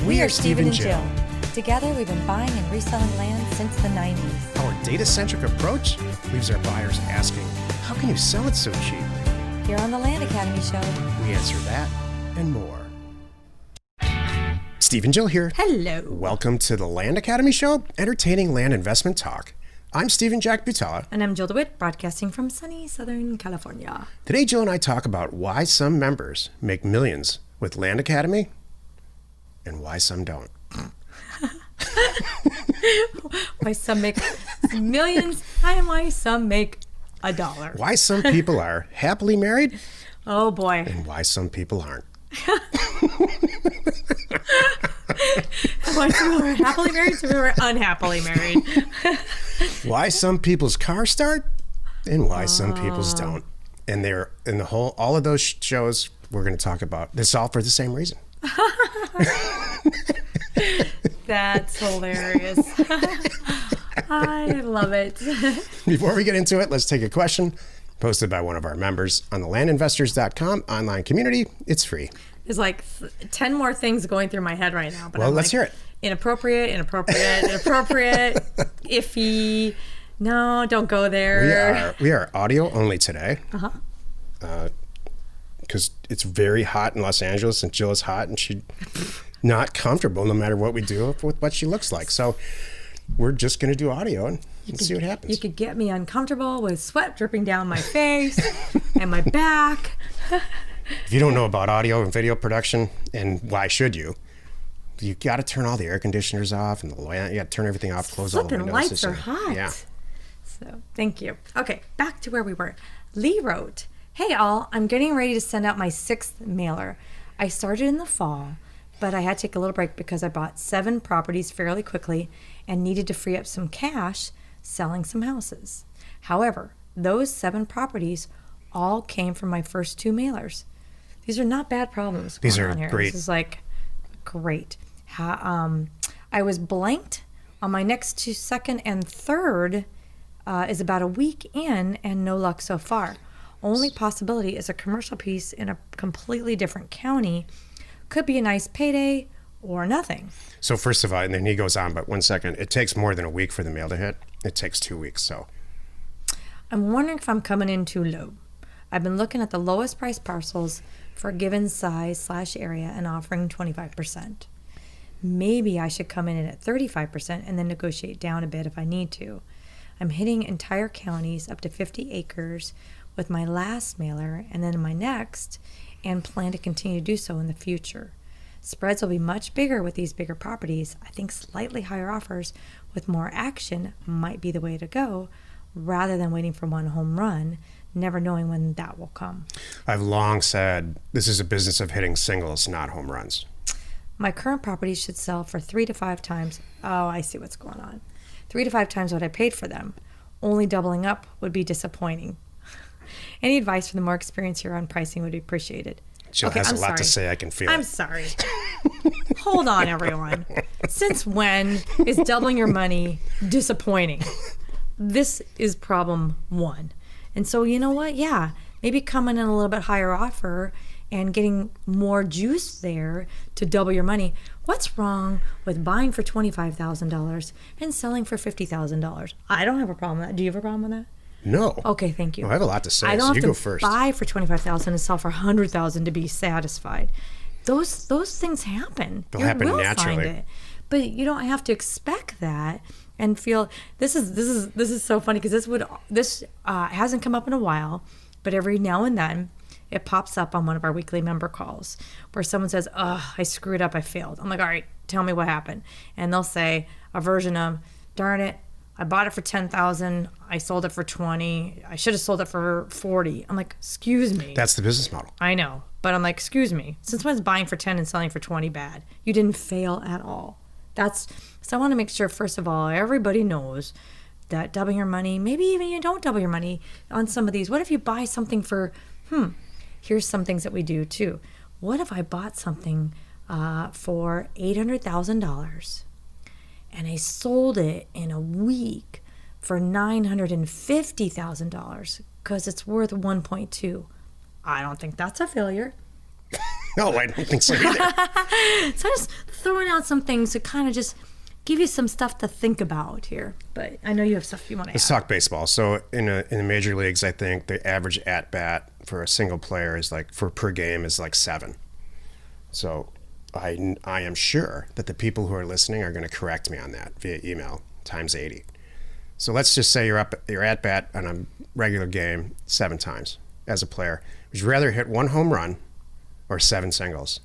We are Steve and Jill. Together, we've been buying and reselling land since the 90s. Our data-centric approach leaves our buyers asking, how can you sell it so cheap? Here on the Land Academy Show, We answer that and more. Steve and Jill here. hello. Welcome to the Land Academy Show, entertaining land investment talk. I'm Stephen Jack Butala. And I'm Jill DeWitt, broadcasting from sunny Southern California. Today, Jill and I talk about why some members make millions with Land Academy and why some don't. Why some make millions and why some make $1. Why some people are happily married Oh boy. and why some people aren't. Why some people are happily married, some people are unhappily married. Why some people's cars start and why some people's don't. And they're in the whole, all of those shows we're going to talk about this all for the same reason. That's hilarious. I love it. Before we get into it, let's take a question posted by one of our members on the landinvestors.com online community. It's free. There's like 10 more things going through my head right now. But Well, I'm let's like, hear it. Inappropriate, iffy. No, don't go there. We are audio only today. Because it's very hot in Los Angeles and Jill is hot and she's not comfortable no matter what we do with what she looks like. So we're just going to do audio and see what happens. You could get me uncomfortable with sweat dripping down my face and my back. If you don't know about audio and video production, and why should you got to turn all the air conditioners off and you got to turn everything off, close all the Flipping windows. lights are hot. Yeah. So thank you. Okay, back to where we were. Lee wrote, "Hey all, I'm getting ready to send out my 6th mailer. I started in the fall, but I had to take a little break because I bought 7 properties fairly quickly and needed to free up some cash selling some houses. However, those 7 properties all came from my first 2 mailers. These are not bad problems. These going are on here. great. This is like great. I was blanked on my next 2 second and third is about a week in and no luck so far. Only possibility is a commercial piece in a completely different county. Could be a nice payday or nothing." So first of all, and then he goes on, but 1 second, it takes more than a week for the mail to hit. It takes 2 weeks. So "I'm wondering if I'm coming in too low. I've been looking at the lowest price parcels for a given size/area and offering 25%. Maybe I should come in at 35% and then negotiate down a bit if I need to. I'm hitting entire counties up to 50 acres with my last mailer and then my next, and plan to continue to do so in the future. Spreads will be much bigger with these bigger properties. I think slightly higher offers with more action might be the way to go, rather than waiting for one home run, never knowing when that will come. I've long said this is a business of hitting singles, not home runs. My current properties should sell for 3 to 5 times. Oh, I see what's going on. 3 to 5 times what I paid for them. Only doubling up would be disappointing. Any advice from the more experienced here on pricing would be appreciated." Jill has a lot to say. I can feel I'm it. sorry. Hold on, everyone. Since when is doubling your money disappointing? This is problem 1. And so, you know what? Yeah, maybe coming in a little bit higher offer and getting more juice there to double your money. What's wrong with buying for $25,000 and selling for $50,000? I don't have a problem with that. Do you have a problem with that? No. Okay, thank you. Well, I have a lot to say, I don't so have you to go first. buy for $25,000 and sell for $100,000 to be satisfied. Those things happen. They'll You happen will naturally. Find it. But you don't have to expect that and feel this is so funny because this hasn't come up in a while, but every now and then it pops up on one of our weekly member calls where someone says, "Oh, I screwed up, I failed." I'm like, "All right, tell me what happened." And they'll say a version of, "Darn it, I bought it for $10,000. I sold it for $20. I should have sold it for $40." I'm like, "Excuse me." That's the business model. I know, but I'm like, "Excuse me. Since when's buying for 10 and selling for 20 bad? You didn't fail at all." So I want to make sure, first of all, everybody knows that doubling your money, maybe even you don't double your money on some of these. What if you buy something for, here's some things that we do too. What if I bought something for $800,000 and I sold it in a week for $950,000 because it's worth 1.2? I don't think that's a failure. No, I don't think so either. So I just throwing out some things to kind of just give you some stuff to think about here. But I know you have stuff you want to Let's add. talk baseball. So in the major leagues, I think the average at bat for a single player is like per game is like 7. So I am sure that the people who are listening are going to correct me on that via email times 80. So let's just say you're at bat on a regular game 7 times as a player. Would you rather hit 1 home run or 7 singles?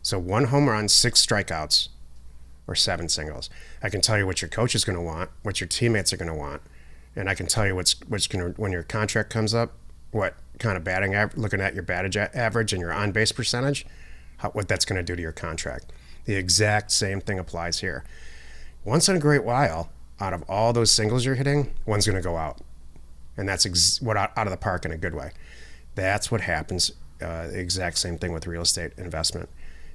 So 1 home run, 6 strikeouts, or 7 singles. I can tell you what your coach is going to want, what your teammates are going to want, and I can tell you what's going to, when your contract comes up, what kind of batting looking at your batting average and your on base percentage, what that's going to do to your contract. The exact same thing applies here. Once in a great while, out of all those singles you're hitting, one's going to go out, and that's what out of the park in a good way. That's what happens. The exact same thing with real estate investment.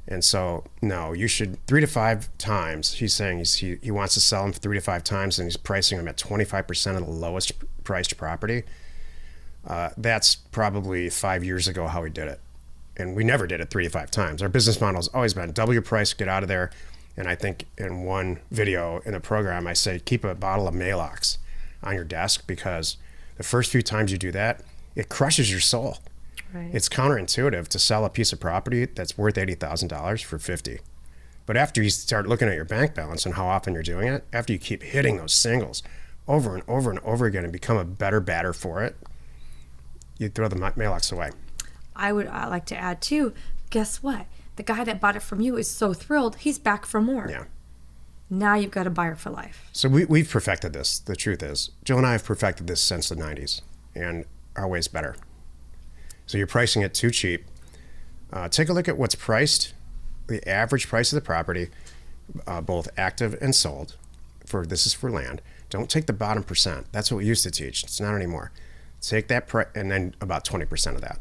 And so, no, you should 3 to 5 times. He's saying he wants to sell them 3 to 5 times, and he's pricing them at 25% of the lowest priced property. That's probably 5 years ago how he did it. And we never did it 3 to 5 times. Our business model has always been double your price, get out of there. And I think in one video in the program, I say keep a bottle of Maalox on your desk, because the first few times you do that, it crushes your soul. Right. It's counterintuitive to sell a piece of property that's worth $80,000 for $50,000. But after you start looking at your bank balance and how often you're doing it, after you keep hitting those singles over and over and over again and become a better batter for it, you throw the Maalox away. I would like to add too, guess what? The guy that bought it from you is so thrilled, he's back for more. Yeah. Now you've got a buyer for life. So we've perfected this. The truth is, Jill and I have perfected this since the 90s, and our way's better. So you're pricing it too cheap. Take a look at what's priced, the average price of the property, both active and sold. This is for land. Don't take the bottom percent. That's what we used to teach. It's not anymore. Take that and then about 20% of that,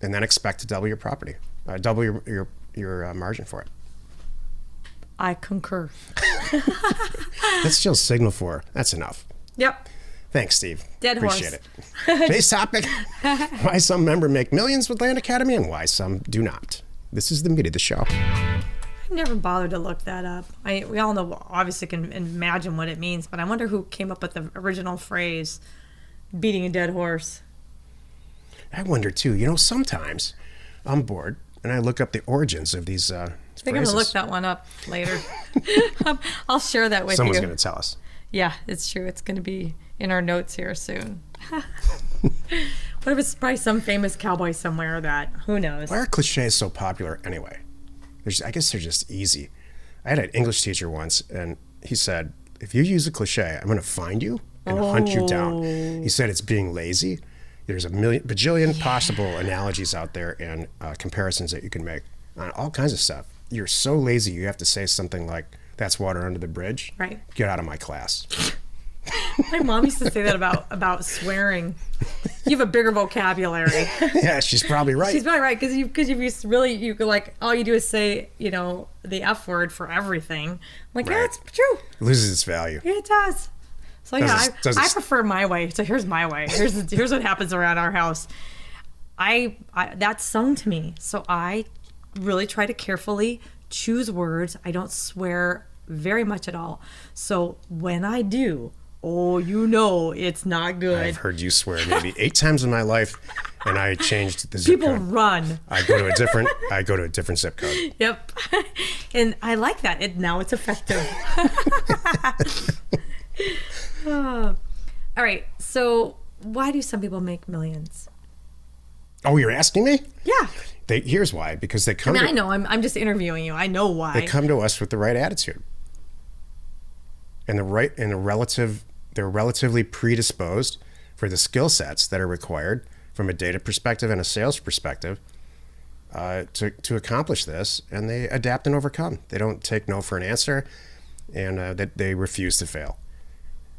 and then expect to double your property, double your margin for it. I concur. That's Jill's signal for that's enough. Yep. Thanks, Steve. Dead Appreciate horse. it. Today's topic, why some members make millions with Land Academy and why some do not. This is the meat of the show. I never bothered to look that up. We all know, obviously can imagine what it means, but I wonder who came up with the original phrase, beating a dead horse. I wonder too, sometimes I'm bored and I look up the origins of these I think I'm going to look that one up later. I'll share that with Someone's you. going to tell us. Yeah, it's true. It's going to be in our notes here soon. What if it's probably some famous cowboy somewhere that, who knows? Why are cliches so popular anyway? I guess they're just easy. I had an English teacher once, and he said, if you use a cliche, I'm going to find you and hunt you down. He said it's being lazy. There's a bajillion possible analogies out there and comparisons that you can make on all kinds of stuff. You're so lazy, you have to say something like, that's water under the bridge. Right. Get out of my class. My mom used to say that about swearing. You have a bigger vocabulary. Yeah, she's probably right. She's probably right, because if you could, like, all you do is say, the F word for everything. I'm like, yeah, Right. it's true. It loses its value. Yeah, it does. So I prefer my way. So here's my way. Here's what happens around our house. I that's sung to me, so I really try to carefully choose words. I don't swear very much at all. So when I do, it's not good. I've heard you swear maybe 8 times in my life, and I changed the zip People code. run. I go to a different zip code. Yep. And I like that. Now it's effective. All right. So why do some people make millions? Oh, you're asking me? Yeah. Here's why. Because they come. I know. I'm just interviewing you. I know why. They come to us with the right attitude, and they're relatively predisposed for the skill sets that are required from a data perspective and a sales perspective to accomplish this, and they adapt and overcome. They don't take no for an answer, and that they refuse to fail.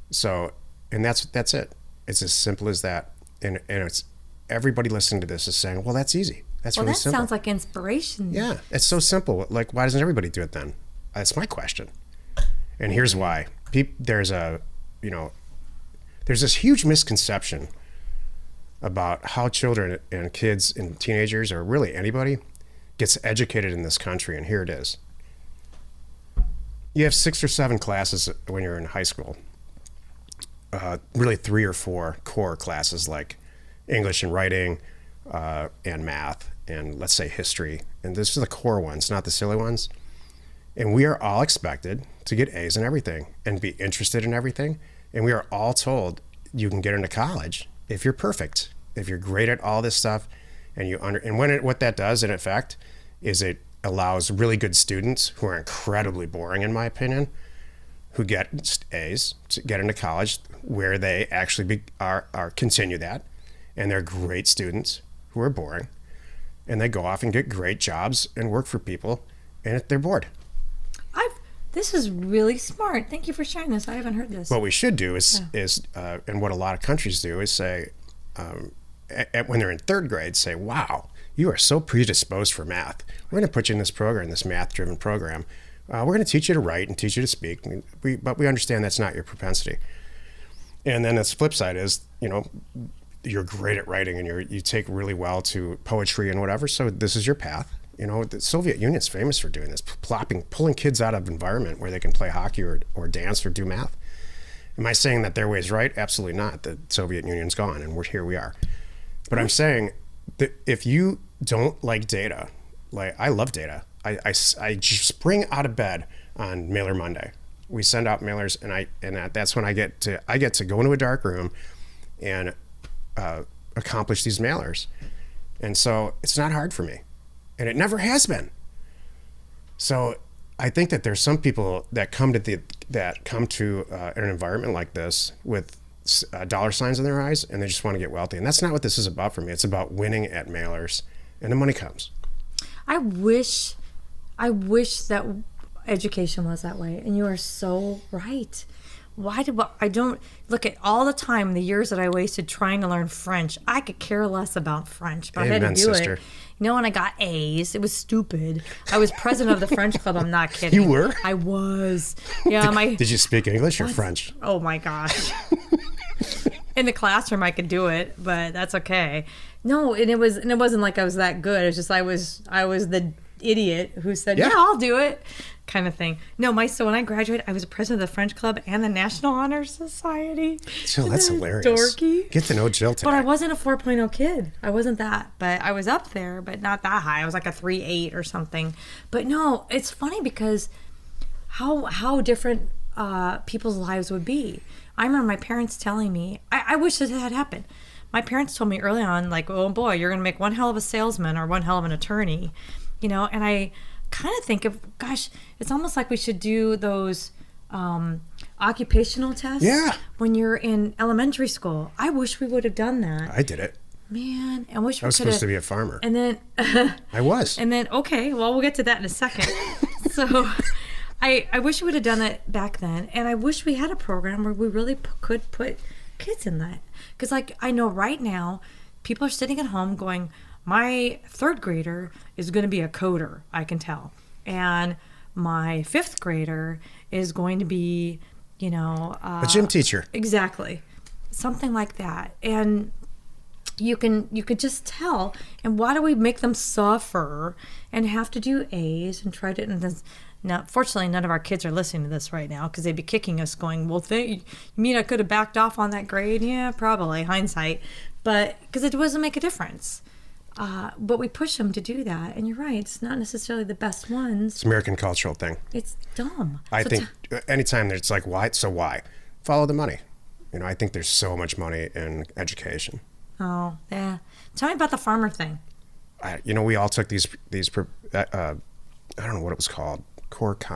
So, and that's it. It's as simple as that. And it's everybody listening to this is saying, well, that's easy. That's really simple. That sounds like inspiration. Yeah, it's so simple. Like, why doesn't everybody do it then? That's my question. And here's why. There's this huge misconception about how children and kids and teenagers, or really anybody, gets educated in this country. And here it is. you have 6 or 7 classes when you're in high school. Really 3 or 4 core classes like English and writing, and math, and let's say history. And this are the core ones, not the silly ones. And we are all expected to get A's in everything and be interested in everything. And we are all told you can get into college if you're perfect, if you're great at all this stuff, and what that does in effect is it allows really good students who are incredibly boring, in my opinion, who get A's to get into college where they actually are continue that, and they're great students who are boring, and they go off and get great jobs and work for people, and they're bored. This is really smart. Thank you for sharing this. I haven't heard this. What we should do is and what a lot of countries do is say, when they're in 3rd grade, say, wow, you are so predisposed for math. We're going to put you in this program, this math-driven program. We're going to teach you to write and teach you to speak, but we understand that's not your propensity. And then the flip side is, you're great at writing and you take really well to poetry and whatever, so this is your path. The Soviet Union's famous for doing this, pulling kids out of environment where they can play hockey or dance or do math. Am I saying that their way is right? Absolutely not. The Soviet Union's gone and here we are. But I'm saying that if you don't like data, like I love data, I spring out of bed on Mailer Monday. We send out mailers, and that's when I get to go into a dark room and accomplish these mailers. And so it's not hard for me. And it never has been. So I think that there's some people that come to an environment like this with dollar signs in their eyes, and they just want to get wealthy. And that's not what this is about for me. It's about winning at mailers, and the money comes. I wish that education was that way, and you are so right. I don't look at all the time, the years that I wasted trying to learn French. I could care less about French, but Amen, I had to do sister. it. And I got A's. It was stupid. I was president of the French club. I'm not kidding. You were? I was. Yeah. Did you speak English or French? Oh my gosh. In the classroom, I could do it, but that's okay. No, and it wasn't like I was that good. It was just I was the idiot who said, yeah, I'll do it, kind of thing. No, so when I graduated, I was president of the French club and the National Honor Society. Jill, that's hilarious. Dorky. Get to know Jill today. But I wasn't a 4.0 kid. I wasn't that. But I was up there, but not that high. I was like a 3.8 or something. But no, it's funny because how different people's lives would be. I remember my parents telling me, I wish this had happened. My parents told me early on, like, oh boy, you're going to make one hell of a salesman or one hell of an attorney. And I kind of think of, gosh, it's almost like we should do those occupational tests when you're in elementary school. I wish we would have done that. I did it. Man, I wish we could have. I was supposed to be a farmer. And then I was. And then, okay, well, we'll get to that in a second. So I wish we would have done it back then. And I wish we had a program where we really could put kids in that. Because, like, I know right now, people are sitting at home going, my 3rd grader is going to be a coder, I can tell. And my 5th grader is going to be, a gym teacher. Exactly. Something like that. And you could just tell. And why do we make them suffer and have to do A's and try to... And now, fortunately, none of our kids are listening to this right now because they'd be kicking us going, well, you mean I could have backed off on that grade? Yeah, probably, hindsight. But because it doesn't make a difference. But we push them to do that. And you're right, it's not necessarily the best ones. It's an American cultural thing. It's dumb. I think anytime there's like, why? So why? Follow the money. I think there's so much money in education. Oh, yeah. Tell me about the farmer thing. We all took these I don't know what it was called.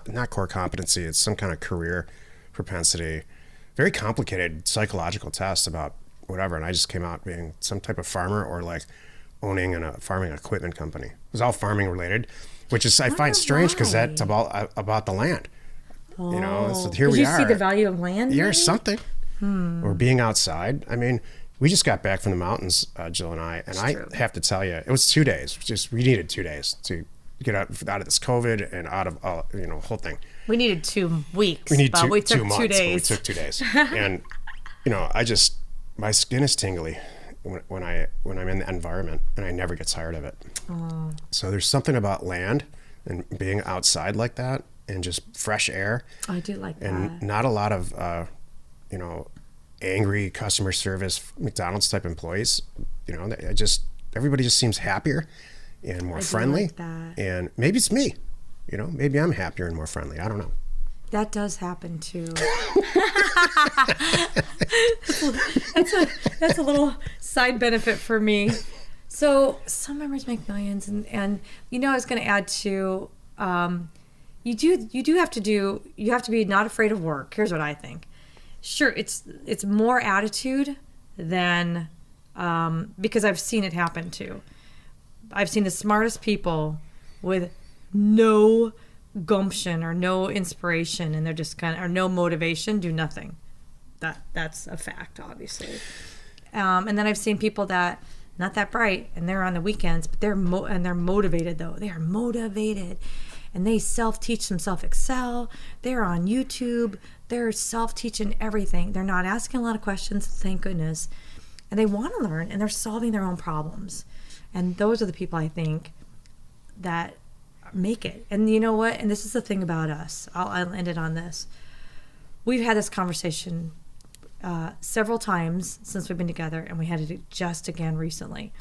Not core competency. It's some kind of career propensity. Very complicated psychological test about whatever. And I just came out being some type of farmer or like owning a farming equipment company. It was all farming related, which is I find strange because that's about the land. Oh. So here we are. Did you see the value of land? Yeah, something. Or being outside. I mean, we just got back from the mountains, Jill and I, and I have to tell you, it was 2 days. We needed 2 days to get out of this COVID and out of whole thing. We needed 2 weeks. We took 2 months. 2 days. But we took 2 days, and my skin is tingly when I'm in the environment, and I never get tired of it. Oh. So there's something about land and being outside like that and just fresh air, I do like and that. not a lot of angry customer service McDonald's type employees. Everybody just seems happier and more I do friendly. like that. And maybe it's me. Maybe I'm happier and more friendly. I don't know. That does happen too. That's a little side benefit for me. So some members make millions, and I was going to add to, you have to be not afraid of work. Here's what I think. Sure, it's more attitude than because I've seen it happen too. I've seen the smartest people with no gumption or no inspiration, and they're just or no motivation, do nothing. That's a fact, obviously. And then I've seen people that not that bright, and they're on the weekends, but they're motivated though. They are motivated, and they self-teach themselves Excel. They're on YouTube. They're self-teaching everything. They're not asking a lot of questions, thank goodness, and they want to learn, and they're solving their own problems. And those are the people I think that make it. And you know what? And this is the thing about us. I'll end it on this. We've had this conversation several times since we've been together, and we had it just again recently,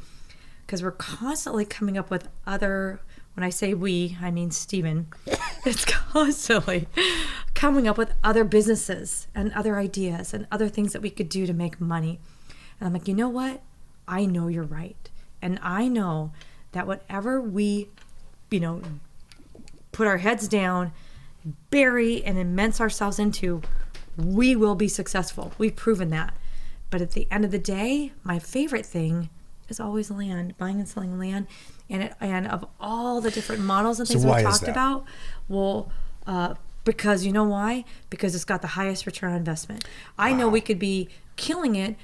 because we're constantly coming up with other, when I say we, I mean Stephen, it's constantly coming up with other businesses and other ideas and other things that we could do to make money. And I'm like, you know what? I know you're right. And I know that whatever we, put our heads down, bury and immerse ourselves into, we will be successful. We've proven that. But at the end of the day, my favorite thing is always land, buying and selling land. And of all the different models and things we talked about, because you know why? Because it's got the highest return on investment. I know we could be killing it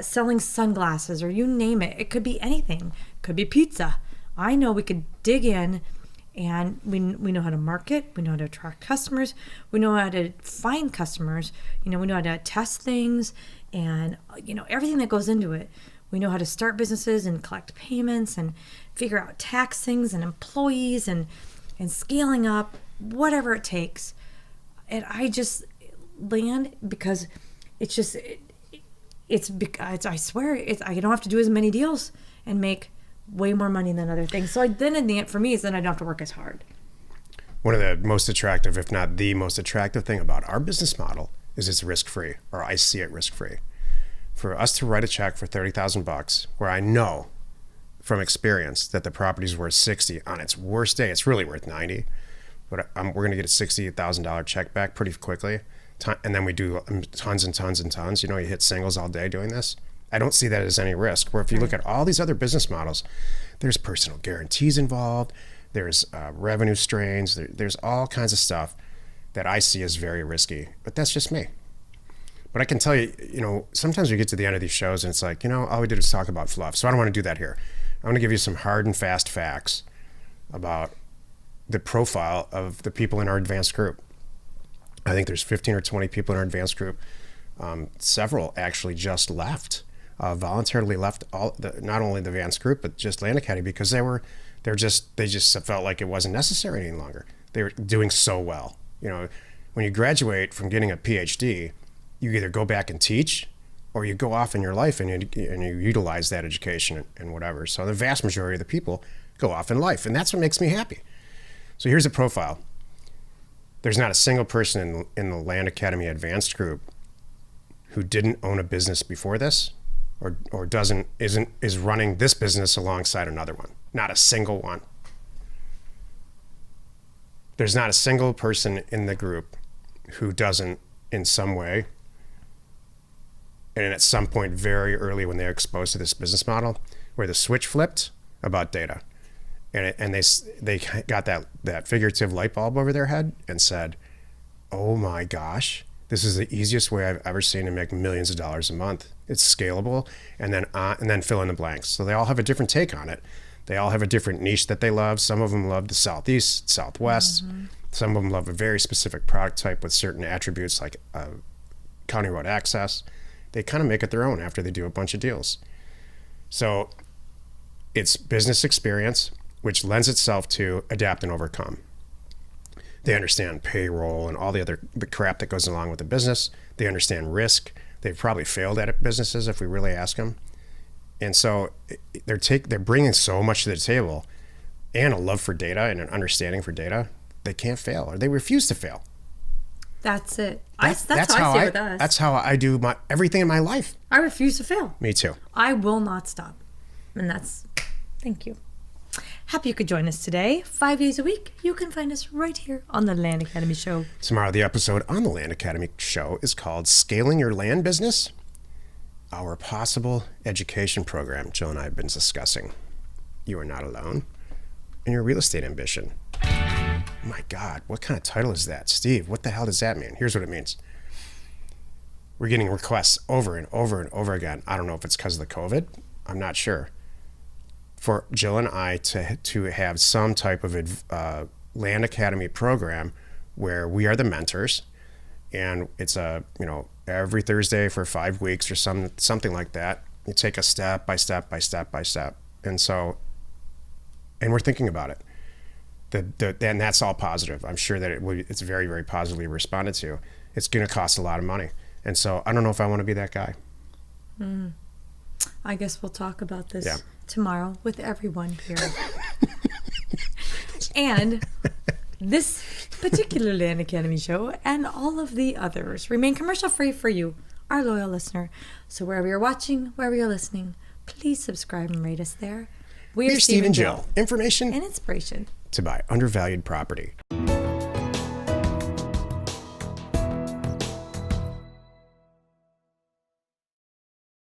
selling sunglasses, or you name it. It could be anything. It could be pizza. I know we could dig in, and we know how to market. We know how to attract customers. We know how to find customers. We know how to test things, and everything that goes into it. We know how to start businesses and collect payments and figure out tax things and employees and scaling up, whatever it takes. And I just land because it's just I swear I don't have to do as many deals and make way more money than other things. So then in the end, for me, is then I don't have to work as hard. One of the most attractive, if not the most attractive thing about our business model is it's risk-free, or I see it risk-free. For us to write a check for $30,000, where I know from experience that the property's worth 60, on its worst day, it's really worth 90, but we're going to get a $68,000 check back pretty quickly. And then we do tons and tons and tons. You hit singles all day doing this. I don't see that as any risk. Where if you look at all these other business models, there's personal guarantees involved. There's revenue strains. There's all kinds of stuff that I see as very risky. But that's just me. But I can tell you, sometimes we get to the end of these shows and it's like, all we did was talk about fluff. So I don't want to do that here. I want to give you some hard and fast facts about the profile of the people in our advanced group. I think there's 15 or 20 people in our advanced group. Several actually just left, voluntarily left not only the advanced group, but just Land Academy, because they just felt like it wasn't necessary any longer. They were doing so well. When you graduate from getting a PhD, you either go back and teach, or you go off in your life and you utilize that education and whatever. So the vast majority of the people go off in life, and that's what makes me happy. So here's a profile. There's not a single person in the Land Academy Advanced Group who didn't own a business before this, or is running this business alongside another one. Not a single one. There's not a single person in the group who doesn't, in some way, and at some point very early when they're exposed to this business model, where the switch flipped about data. And they got that figurative light bulb over their head and said, oh my gosh, this is the easiest way I've ever seen to make millions of dollars a month. It's scalable, and then fill in the blanks. So they all have a different take on it. They all have a different niche that they love. Some of them love the Southeast, Southwest. Mm-hmm. Some of them love a very specific product type with certain attributes like county road access. They kind of make it their own after they do a bunch of deals. So it's business experience, which lends itself to adapt and overcome. They understand payroll and all the crap that goes along with the business. They understand risk. They've probably failed at businesses if we really ask them. And so they're bringing so much to the table, and a love for data and an understanding for data. They can't fail, or they refuse to fail. That's it. That's how I say with us. That's how I do everything in my life. I refuse to fail. Me too. I will not stop. And thank you. Happy you could join us today. 5 days a week. You can find us right here on the Land Academy Show. Tomorrow, the episode on the Land Academy Show is called Scaling Your Land Business, our possible education program Jill and I have been discussing. You are not alone in your real estate ambition. My God, what kind of title is that? Steve, what the hell does that mean? Here's what it means. We're getting requests over and over and over again. I don't know if it's because of the COVID. I'm not sure. For Jill and I to have some type of Land Academy program where we are the mentors, and it's every Thursday for 5 weeks or something like that. You take a step by step by step by step, and we're thinking about it. And that's all positive. I'm sure that it's very, very positively responded to. It's going to cost a lot of money, and so I don't know if I want to be that guy. I guess we'll talk about this tomorrow with everyone here. And this particular Land Academy show and all of the others remain commercial free for you, our loyal listener. So wherever you're watching, wherever you're listening, please subscribe and rate us there. We're Steve and Jill. Information and inspiration to buy undervalued property.